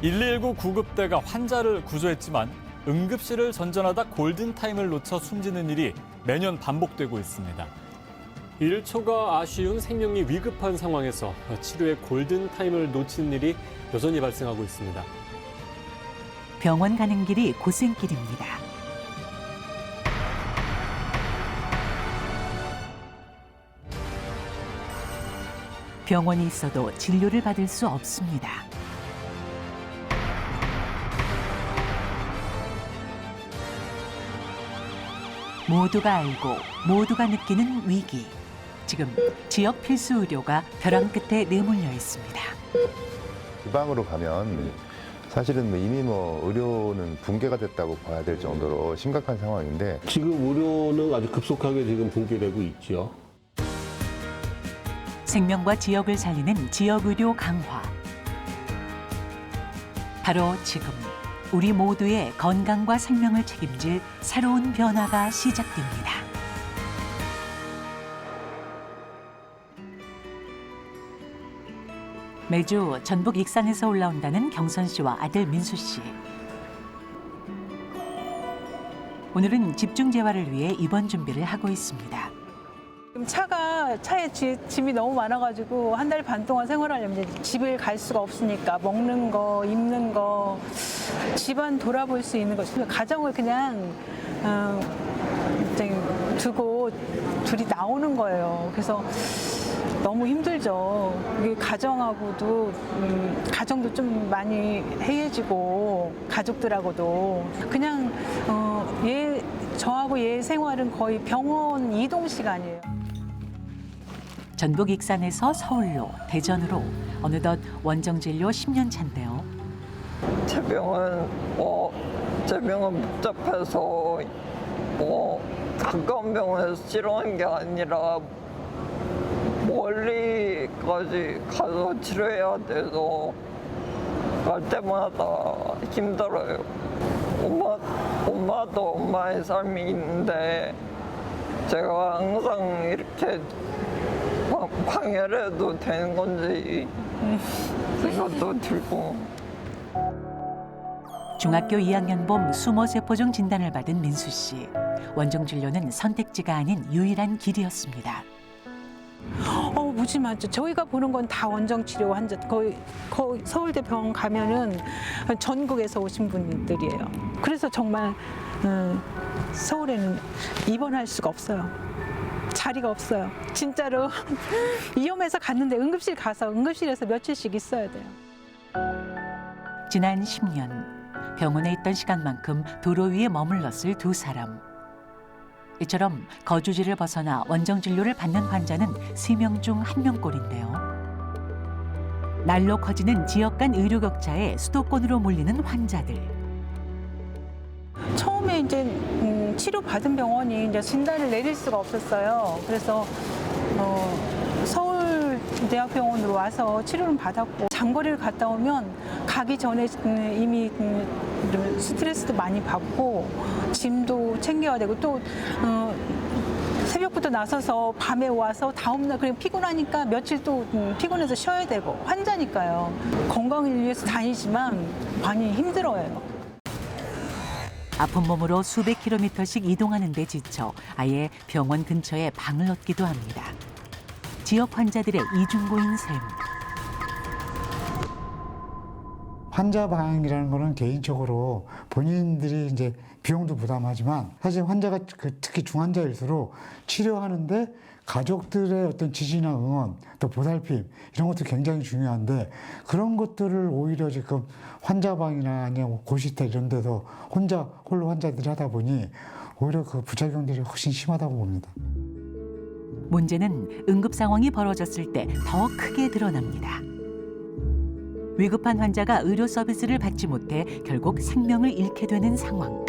119 구급대가 환자를 구조했지만 응급실을 전전하다 골든타임을 놓쳐 숨지는 일이 매년 반복되고 있습니다. 1초가 아쉬운 생명이 위급한 상황에서 치료의 골든타임을 놓치는 일이 여전히 발생하고 있습니다. 병원 가는 길이 고생길입니다. 병원이 있어도 진료를 받을 수 없습니다. 모두가 알고 모두가 느끼는 위기. 지금 지역 필수 의료가 벼랑 끝에 내몰려 있습니다. 지방으로 가면 사실은 이미 의료는 붕괴가 됐다고 봐야 될 정도로 심각한 상황인데 지금 의료는 아주 급속하게 지금 붕괴되고 있죠. 생명과 지역을 살리는 지역의료 강화. 바로 지금 우리 모두의 건강과 생명을 책임질 새로운 변화가 시작됩니다. 매주 전북 익산에서 올라온다는 경선 씨와 아들 민수 씨. 오늘은 집중 재활을 위해 입원 준비를 하고 있습니다. 차에 짐이 너무 많아가지고 한 달 반 동안 생활하려면 이제 집을 갈 수가 없으니까 먹는 거, 입는 거, 집안 돌아볼 수 있는 거, 가정을 그냥 두고 둘이 나오는 거예요. 그래서 너무 힘들죠. 이게 가정하고도 가정도 좀 많이 해해지고 가족들하고도 그냥 저하고 얘 생활은 거의 병원 이동 시간이에요. 전북 익산에서 서울로, 대전으로 어느덧 원정 진료 10년 차인데요. 제 병은 복잡해서 가까운 병원에서 치료하는 게 아니라 멀리까지 가서 치료해야 돼서 갈 때마다 힘들어요. 엄마도 엄마의 삶이 있는데 제가 항상 이렇게 방해를 해도 되는 건지 생각도 들고. 중학교 2학년 봄 수모세포종 진단을 받은 민수 씨. 원정 진료는 선택지가 아닌 유일한 길이었습니다. 무지 많죠. 저희가 보는 건 다 원정 치료 환자, 거의 서울대 병원 가면은 전국에서 오신 분들이에요. 그래서 정말 서울에는 입원할 수가 없어요. 자리가 없어요. 진짜로 위험해서 갔는데 응급실 가서 응급실에서 며칠씩 있어야 돼요. 지난 10년 병원에 있던 시간만큼 도로 위에 머물렀을 두 사람. 이처럼 거주지를 벗어나 원정 진료를 받는 환자는 3명 중 1명꼴인데요. 날로 커지는 지역 간 의료 격차에 수도권으로 몰리는 환자들. 처음에 이제 치료 받은 병원이 이제 진단을 내릴 수가 없었어요. 그래서 서울대학병원으로 와서 치료를 받았고 장거리를 갔다 오면 가기 전에 이미 스트레스도 많이 받고 짐도 챙겨야 되고 또 새벽부터 나서서 밤에 와서 다음날 그냥 피곤하니까 며칠 또 피곤해서 쉬어야 되고 환자니까요. 건강을 위해서 다니지만 많이 힘들어요. 아픈 몸으로 수백 킬로미터씩 이동하는 데 지쳐 아예 병원 근처에 방을 얻기도 합니다. 지역 환자들의 이중고인 셈. 환자 방이라는 거는 개인적으로 본인들이 이제 비용도 부담하지만 사실 환자가 특히 중환자일수록 치료하는데 가족들의 어떤 지지나 응원, 또 보살핌 이런 것도 굉장히 중요한데 그런 것들을 오히려 지금 환자방이나 아니면 고시텔 이런 데서 홀로 환자들이 하다 보니 오히려 그 부작용들이 훨씬 심하다고 봅니다. 문제는 응급 상황이 벌어졌을 때 더 크게 드러납니다. 위급한 환자가 의료 서비스를 받지 못해 결국 생명을 잃게 되는 상황.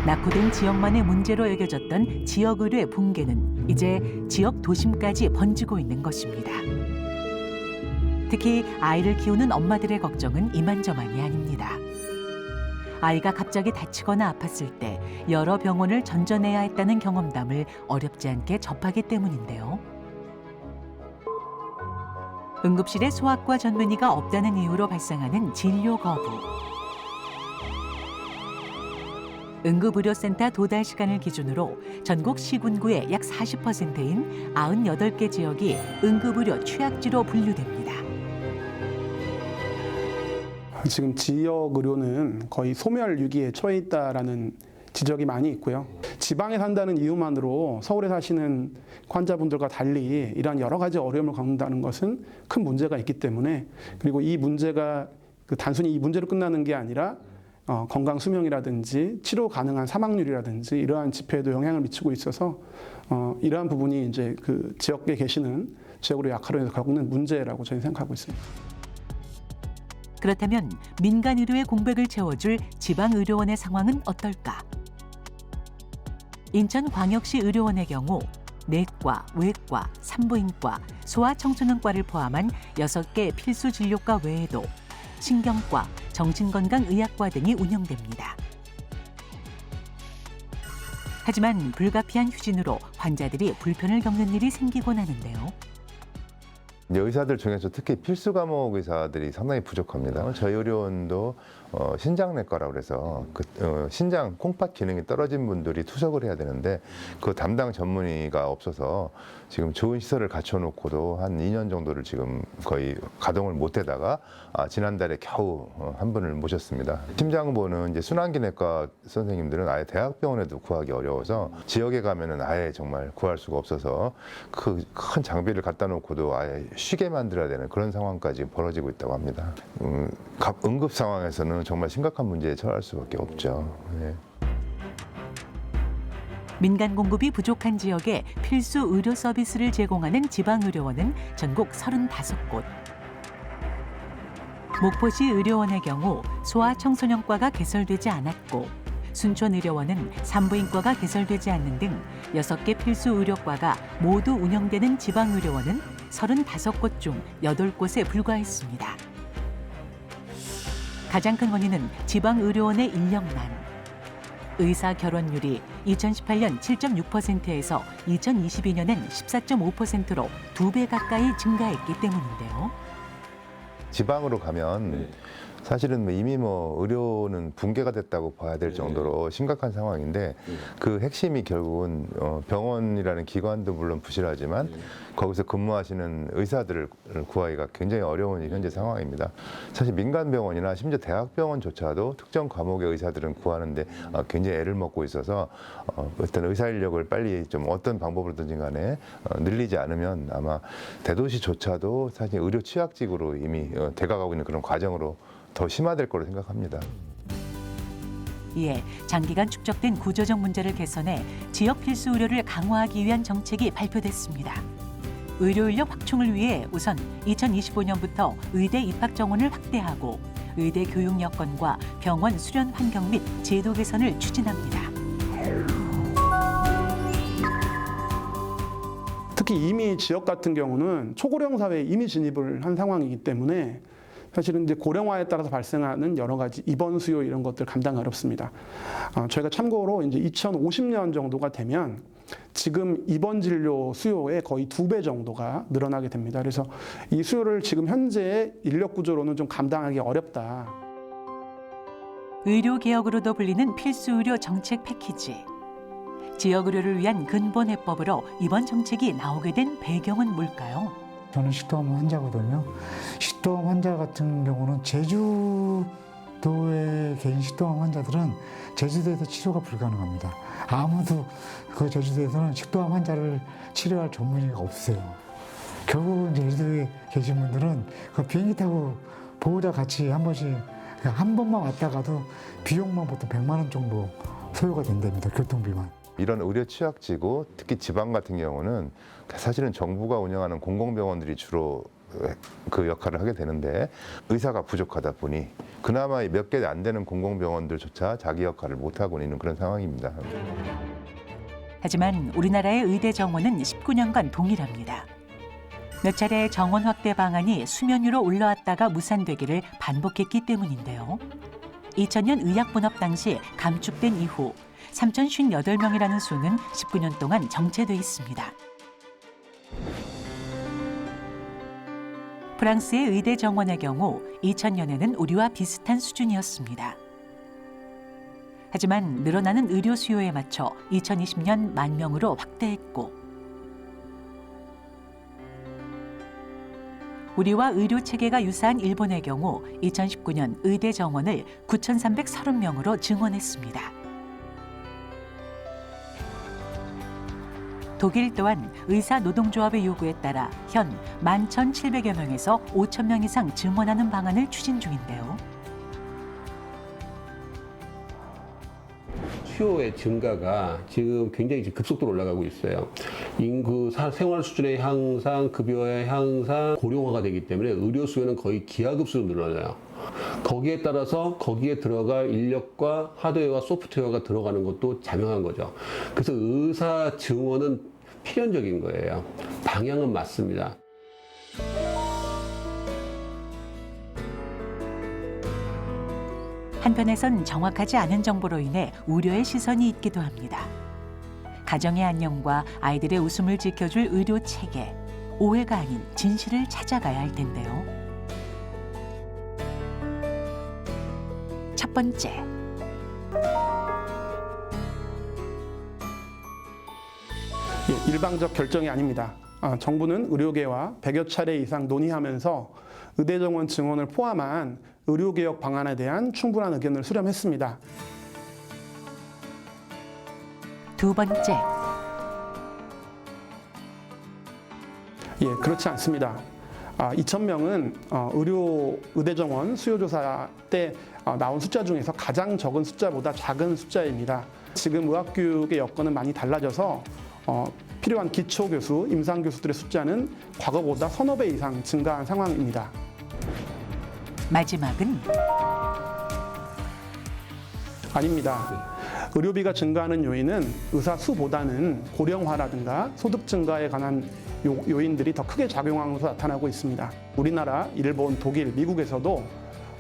낙후된 지역만의 문제로 여겨졌던 지역 의료의 붕괴는 이제 지역 도심까지 번지고 있는 것입니다. 특히 아이를 키우는 엄마들의 걱정은 이만저만이 아닙니다. 아이가 갑자기 다치거나 아팠을 때 여러 병원을 전전해야 했다는 경험담을 어렵지 않게 접하기 때문인데요. 응급실에 소아과 전문의가 없다는 이유로 발생하는 진료 거부. 응급의료센터 도달 시간을 기준으로 전국 시군구의 약 40%인 98개 지역이 응급의료 취약지로 분류됩니다. 지금 지역 의료는 거의 소멸 위기에 처해 있다라는 지적이 많이 있고요. 지방에 산다는 이유만으로 서울에 사시는 환자분들과 달리 이러한 여러 가지 어려움을 겪는다는 것은 큰 문제가 있기 때문에, 그리고 이 문제가 단순히 이 문제로 끝나는 게 아니라 건강 수명이라든지 치료 가능한 사망률이라든지 이러한 지표에도 영향을 미치고 있어서 이러한 부분이 이제 그 지역에 계시는 지역으로 약화로 해서 겪는 문제라고 저는 생각하고 있습니다. 그렇다면 민간 의료의 공백을 채워줄 지방의료원의 상황은 어떨까? 인천광역시 의료원의 경우 내과, 외과, 산부인과, 소아청소년과를 포함한 6개 필수 진료과 외에도 신경과, 정신건강의학과 등이 운영됩니다. 하지만 불가피한 휴진으로 환자들이 불편을 겪는 일이 생기곤 하는데요. 이제 의사들 중에서 특히 필수 과목 의사들이 상당히 부족합니다. 저희 의료원도 신장내과라고 그래서 신장 콩팥 기능이 떨어진 분들이 투석을 해야 되는데 그 담당 전문의가 없어서 지금 좋은 시설을 갖춰놓고도 한 2년 정도를 지금 거의 가동을 못하다가 지난달에 겨우 한 분을 모셨습니다. 심장보는 이제 순환기내과 선생님들은 아예 대학병원에도 구하기 어려워서 지역에 가면은 아예 정말 구할 수가 없어서 그 큰 장비를 갖다 놓고도 아예 쉬게 만들어야 되는 그런 상황까지 벌어지고 있다고 합니다. 응급 상황에서는 정말 심각한 문제에 처할 수밖에 없죠. 네. 민간 공급이 부족한 지역에 필수 의료 서비스를 제공하는 지방의료원은 전국 35곳. 목포시 의료원의 경우 소아청소년과가 개설되지 않았고 순천의료원은 산부인과가 개설되지 않는 등 6개 필수 의료과가 모두 운영되는 지방의료원은 35곳 중 8곳에 불과했습니다. 가장 큰 원인은 지방의료원의 인력난. 의사 결혼율이 2018년 7.6%에서 2022년엔 14.5%로 2배 가까이 증가했기 때문인데요. 지방으로 가면 사실은 이미 의료는 붕괴가 됐다고 봐야 될 정도로 심각한 상황인데 그 핵심이 결국은 병원이라는 기관도 물론 부실하지만 거기서 근무하시는 의사들을 구하기가 굉장히 어려운 현재 상황입니다. 사실 민간 병원이나 심지어 대학병원조차도 특정 과목의 의사들은 구하는데 굉장히 애를 먹고 있어서 어떤 의사 인력을 빨리 좀 어떤 방법으로든지 간에 늘리지 않으면 아마 대도시조차도 사실 의료 취약직으로 이미 돼가고 있는 그런 과정으로 더 심화될 거로 생각합니다. 이에 장기간 축적된 구조적 문제를 개선해 지역 필수 의료를 강화하기 위한 정책이 발표됐습니다. 의료 인력 확충을 위해 우선 2025년부터 의대 입학 정원을 확대하고 의대 교육 여건과 병원 수련 환경 및 제도 개선을 추진합니다. 특히 이미 지역 같은 경우는 초고령 사회에 이미 진입을 한 상황이기 때문에 사실은 이제 고령화에 따라서 발생하는 여러 가지 입원 수요 이런 것들 감당이 어렵습니다. 저희가 참고로 이제 2050년 정도가 되면 지금 입원 진료 수요의 거의 2배 정도가 늘어나게 됩니다. 그래서 이 수요를 지금 현재의 인력 구조로는 좀 감당하기 어렵다. 의료 개혁으로도 불리는 필수 의료 정책 패키지. 지역 의료를 위한 근본 해법으로 이번 정책이 나오게 된 배경은 뭘까요? 저는 식도암 환자거든요. 식도암 환자 같은 경우는 제주도의 개인 식도암 환자들은 제주도에서 치료가 불가능합니다. 아무도 그 제주도에서는 식도암 환자를 치료할 전문의가 없어요. 결국은 제주도에 계신 분들은 그 비행기 타고 보호자 같이 한 번씩 한 번만 왔다 가도 비용만 보통 100만 원 정도 소요가 된답니다. 교통비만. 이런 의료 취약지고 특히 지방 같은 경우는 사실은 정부가 운영하는 공공병원들이 주로 그 역할을 하게 되는데 의사가 부족하다 보니 그나마 몇 개 안 되는 공공병원들조차 자기 역할을 못하고 있는 그런 상황입니다. 하지만 우리나라의 의대 정원은 19년간 동일합니다. 몇 차례 정원 확대 방안이 수면 위로 올라왔다가 무산되기를 반복했기 때문인데요. 2000년 의학분업 당시 감축된 이후 3,058명이라는 수는 19년 동안 정체돼 있습니다. 프랑스의 의대 정원의 경우 2000년에는 우리와 비슷한 수준이었습니다. 하지만 늘어나는 의료 수요에 맞춰 2020년 10,000명으로 확대했고 우리와 의료 체계가 유사한 일본의 경우 2019년 의대 정원을 9,330명으로 증원했습니다. 독일 또한 의사 노동조합의 요구에 따라 현 11,700여 명에서 5,000명 이상 증원하는 방안을 추진 중인데요. 수요의 증가가 지금 굉장히 급속도로 올라가고 있어요. 인구 생활 수준의 향상, 급여의 향상, 고령화가 되기 때문에 의료 수요는 거의 기하급수로 늘어나요. 거기에 따라서 거기에 들어갈 인력과 하드웨어와 소프트웨어가 들어가는 것도 자명한 거죠. 그래서 의사 증원은 필연적인 거예요. 방향은 맞습니다. 한편에선 정확하지 않은 정보로 인해 우려의 시선이 있기도 합니다. 가정의 안녕과 아이들의 웃음을 지켜줄 의료 체계, 오해가 아닌 진실을 찾아가야 할 텐데요. 첫 번째, 일방적 결정이 아닙니다. 정부는 의료계와 100여 차례 이상 논의하면서 의대 정원 증원을 포함한 의료개혁 방안에 대한 충분한 의견을 수렴했습니다. 두 번째, 그렇지 않습니다. 2,000명은 의대 정원 수요조사 때 나온 숫자 중에서 가장 적은 숫자보다 작은 숫자입니다. 지금 의학교육의 여건은 많이 달라져서 필요한 기초교수, 임상교수들의 숫자는 과거보다 서너 배 이상 증가한 상황입니다. 마지막은 아닙니다. 의료비가 증가하는 요인은 의사 수보다는 고령화라든가 소득 증가에 관한 요인들이 더 크게 작용하면서 나타나고 있습니다. 우리나라, 일본, 독일, 미국에서도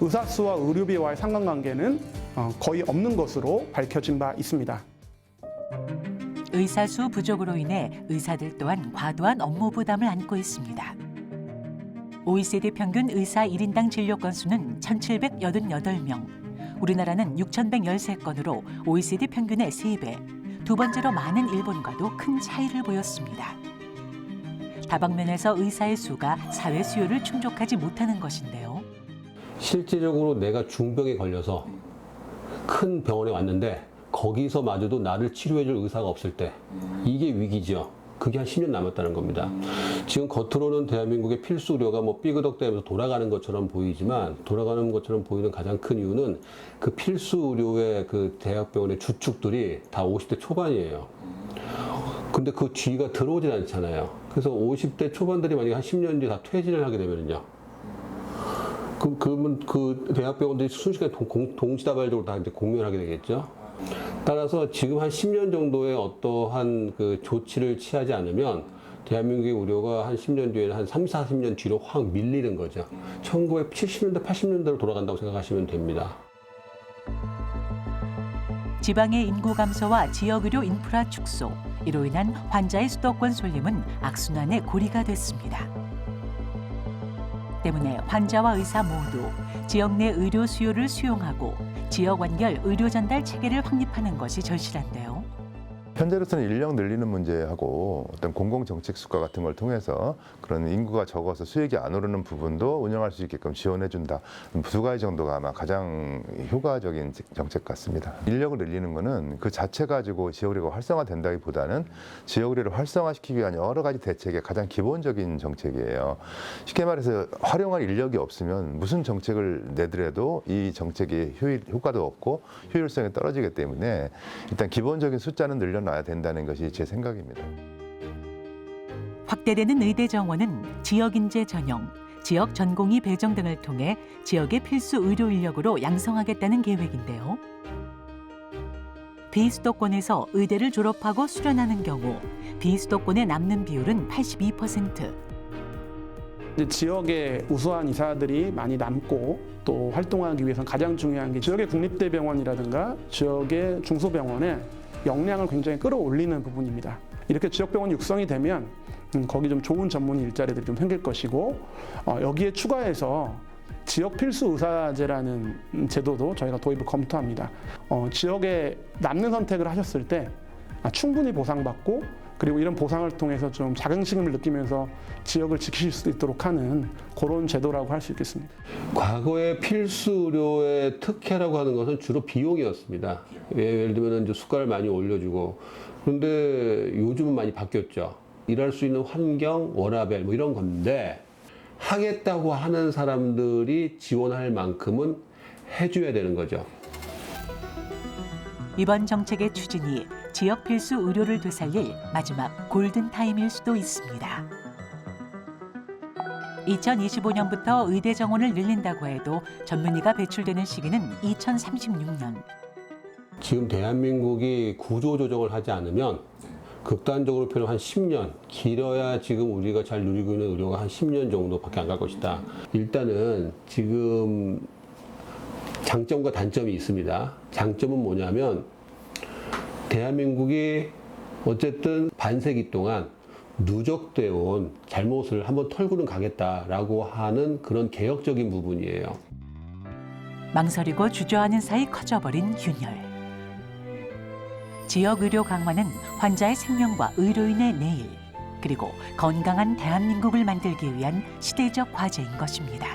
의사 수와 의료비와의 상관관계는 거의 없는 것으로 밝혀진 바 있습니다. 의사 수 부족으로 인해 의사들 또한 과도한 업무 부담을 안고 있습니다. OECD 평균 의사 1인당 진료 건수는 1,788명, 우리나라는 6,113건으로 OECD 평균의 3배, 두 번째로 많은 일본과도 큰 차이를 보였습니다. 다방면에서 의사의 수가 사회 수요를 충족하지 못하는 것인데요. 실제적으로 내가 중병에 걸려서 큰 병원에 왔는데 거기서마저도 나를 치료해줄 의사가 없을 때 이게 위기죠. 그게 한 10년 남았다는 겁니다. 지금 겉으로는 대한민국의 필수 의료가 삐그덕대면서 돌아가는 것처럼 보이지만 돌아가는 것처럼 보이는 가장 큰 이유는 그 필수 의료의 그 대학병원의 주축들이 다 50대 초반이에요. 근데 그 뒤가 들어오진 않잖아요. 그래서 50대 초반들이 만약에 한 10년 뒤에 다 퇴진을 하게 되면요. 그러면 그 대학병원들이 순식간에 동시다발적으로 다 이제 공멸을 하게 되겠죠. 따라서 지금 한 10년 정도의 어떠한 그 조치를 취하지 않으면 대한민국의 의료가 한 10년 뒤에는 한 3, 40년 뒤로 확 밀리는 거죠. 1970년대, 80년대로 돌아간다고 생각하시면 됩니다. 지방의 인구 감소와 지역의료 인프라 축소, 이로 인한 환자의 수도권 쏠림은 악순환의 고리가 됐습니다. 때문에 환자와 의사 모두 지역 내 의료 수요를 수용하고 지역 완결 의료 전달 체계를 확립하는 것이 절실한데요. 현재로서는 인력 늘리는 문제하고 어떤 공공정책 수가 같은 걸 통해서 그런 인구가 적어서 수익이 안 오르는 부분도 운영할 수 있게끔 지원해준다. 두 가지 정도가 아마 가장 효과적인 정책 같습니다. 인력을 늘리는 거는 그 자체 가지고 지역의료가 활성화된다기보다는 지역의료를 활성화시키기 위한 여러 가지 대책의 가장 기본적인 정책이에요. 쉽게 말해서 활용할 인력이 없으면 무슨 정책을 내더라도 이 정책이 효과도 없고 효율성이 떨어지기 때문에 일단 기본적인 숫자는 늘려놔야 된다는 것이 제 생각입니다. 확대되는 의대 정원은 지역 인재 전형, 지역 전공의 배정 등을 통해 지역의 필수 의료 인력으로 양성하겠다는 계획인데요. 비수도권에서 의대를 졸업하고 수련하는 경우 비수도권에 남는 비율은 82%. 이제 지역에 우수한 의사들이 많이 남고 또 활동하기 위해서는 가장 중요한 게 지역의 국립대병원이라든가 지역의 중소병원에 역량을 굉장히 끌어올리는 부분입니다. 이렇게 지역병원이 육성이 되면 거기 좀 좋은 전문 일자리들이 좀 생길 것이고 여기에 추가해서 지역 필수 의사제라는 제도도 저희가 도입을 검토합니다. 지역에 남는 선택을 하셨을 때 충분히 보상받고 그리고 이런 보상을 통해서 좀 자긍심을 느끼면서 지역을 지키실 수 있도록 하는 그런 제도라고 할 수 있겠습니다. 과거에 필수 의료의 특혜라고 하는 것은 주로 비용이었습니다. 예를 들면 이제 수가를 많이 올려주고, 그런데 요즘은 많이 바뀌었죠. 일할 수 있는 환경, 워라밸 뭐 이런 건데, 하겠다고 하는 사람들이 지원할 만큼은 해줘야 되는 거죠. 이번 정책의 추진이 지역 필수 의료를 되살릴 마지막 골든타임일 수도 있습니다. 2025년부터 의대 정원을 늘린다고 해도 전문의가 배출되는 시기는 2036년. 지금 대한민국이 구조조정을 하지 않으면 극단적으로 표현 한 10년, 길어야 지금 우리가 잘 누리고 있는 의료가 한 10년 정도밖에 안 갈 것이다. 일단은 지금 장점과 단점이 있습니다. 장점은 뭐냐면 대한민국이 어쨌든 반세기 동안 누적되어 온 잘못을 한번 털고는 가겠다라고 하는 그런 개혁적인 부분이에요. 망설이고 주저하는 사이 커져버린 균열. 지역 의료 강화는 환자의 생명과 의료인의 내일, 그리고 건강한 대한민국을 만들기 위한 시대적 과제인 것입니다.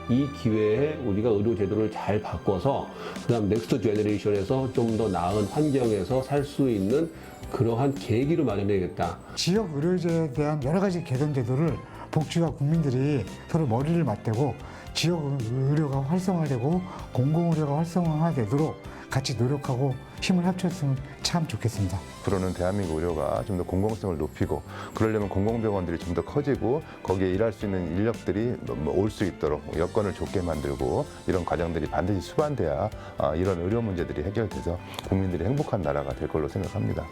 이 기회에 우리가 의료 제도를 잘 바꿔서 그다음 넥스트 제너레이션에서 좀 더 나은 환경에서 살 수 있는 그러한 계기를 마련해야겠다. 지역 의료제에 대한 여러 가지 개선 제도를 복지와 국민들이 서로 머리를 맞대고 지역 의료가 활성화되고 공공의료가 활성화되도록 같이 노력하고 힘을 합쳤으면 참 좋겠습니다. 앞으로는 대한민국 의료가 좀 더 공공성을 높이고 그러려면 공공병원들이 좀 더 커지고 거기에 일할 수 있는 인력들이 올 수 있도록 여건을 좋게 만들고 이런 과정들이 반드시 수반돼야 이런 의료 문제들이 해결돼서 국민들이 행복한 나라가 될 걸로 생각합니다.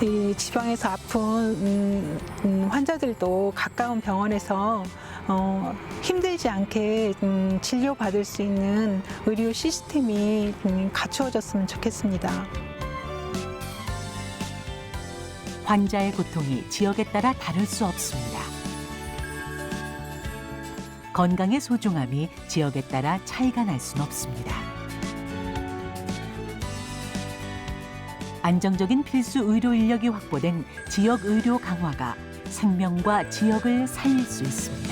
이 지방에서 아픈 환자들도 가까운 병원에서 힘들지 않게 진료받을 수 있는 의료 시스템이 갖추어졌으면 좋겠습니다. 환자의 고통이 지역에 따라 다를 수 없습니다. 건강의 소중함이 지역에 따라 차이가 날 수는 없습니다. 안정적인 필수 의료 인력이 확보된 지역 의료 강화가 생명과 지역을 살릴 수 있습니다.